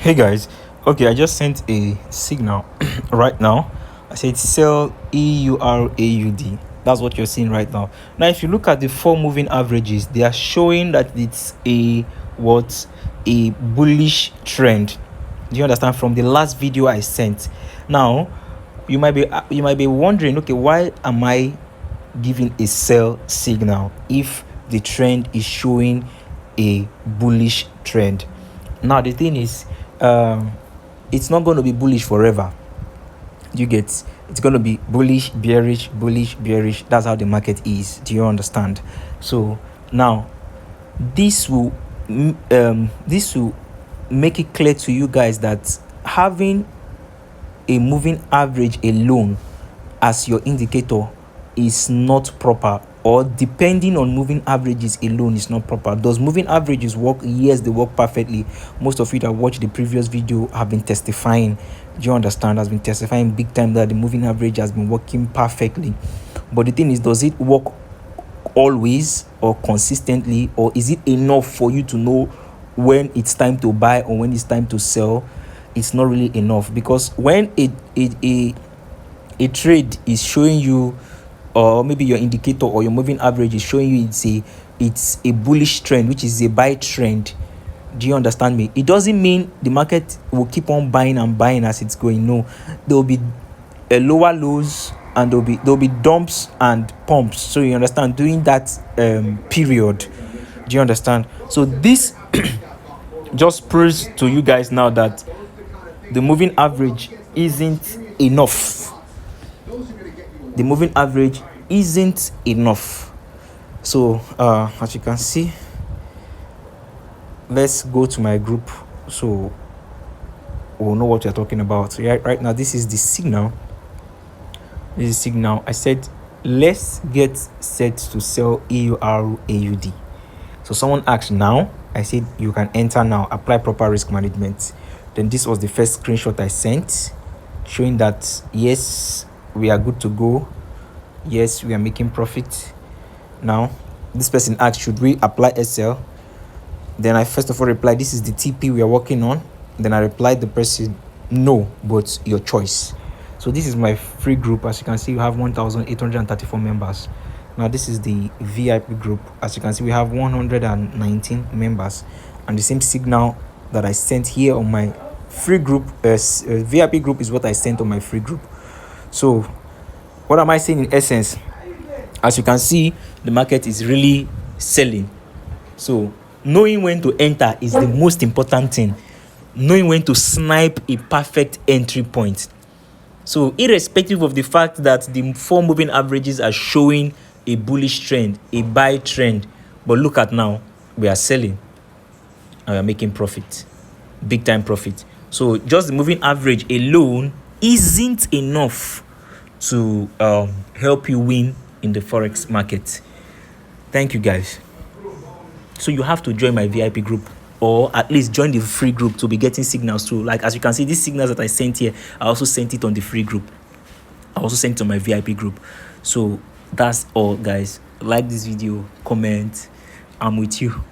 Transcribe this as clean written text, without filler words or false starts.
Hey guys, okay, I just sent a signal right now. I said sell EURAUD. That's what you're seeing right now. Now, if you look at the 4 moving averages, they are showing that it's a bullish trend. Do you understand? From the last video I sent. Now, you might be wondering, okay, why am I giving a sell signal if the trend is showing a bullish trend? Now the thing is, it's not going to be bullish forever. You get? It's going to be bullish, bearish, bullish, bearish. That's how the market is. Do you understand? So now this will make it clear to you guys that having a moving average alone as your indicator is not proper, or depending on moving averages alone is not proper. Does moving averages work? Yes, they work perfectly. Most of you that watched the previous video have been testifying. Do you understand? Has been testifying big time that the moving average has been working perfectly. But the thing is, does it work always or consistently, or is it enough for you to know when it's time to buy or when it's time to sell? It's not really enough, because when a trade is showing you, or maybe your indicator or your moving average is showing you it's a bullish trend, which is a buy trend. Do you understand me? It doesn't mean the market will keep on buying and buying as it's going. No, there will be a lower lows and there'll be dumps and pumps. So you understand, during that period. Do you understand? So this just proves to you guys now that the moving average isn't enough. The moving average isn't enough. So as you can see, let's go to my group so we'll know what we're talking about. So right now, this is the signal. I said let's get set to sell EURAUD. So someone asked now. I said you can enter now, apply proper risk management. Then this was the first screenshot I sent, showing that yes, we are good to go. Yes, we are making profit. Now this person asked, should we apply SL? Then I first of all replied, this is the TP we are working on. Then I replied the person, no, but your choice. So this is my free group. As you can see, we have 1,834 members. Now this is the VIP group. As you can see, we have 119 members, and the same signal that I sent here on my free group, VIP group, is what I sent on my free group. So what am I saying in essence? As you can see, the market is really selling. So knowing when to enter is the most important thing. Knowing when to snipe a perfect entry point. So irrespective of the fact that the 4 moving averages are showing a bullish trend, a buy trend, but look at now, we are selling and we are making profit, big time profit. So just the moving average alone isn't enough to help you win in the forex market. Thank you guys. So you have to join my VIP group, or at least join the free group to be getting signals too. Like as you can see, these signals that I sent here, I also sent it on the free group. I also sent it on my VIP group. So that's all guys. Like this video, comment. I'm with you.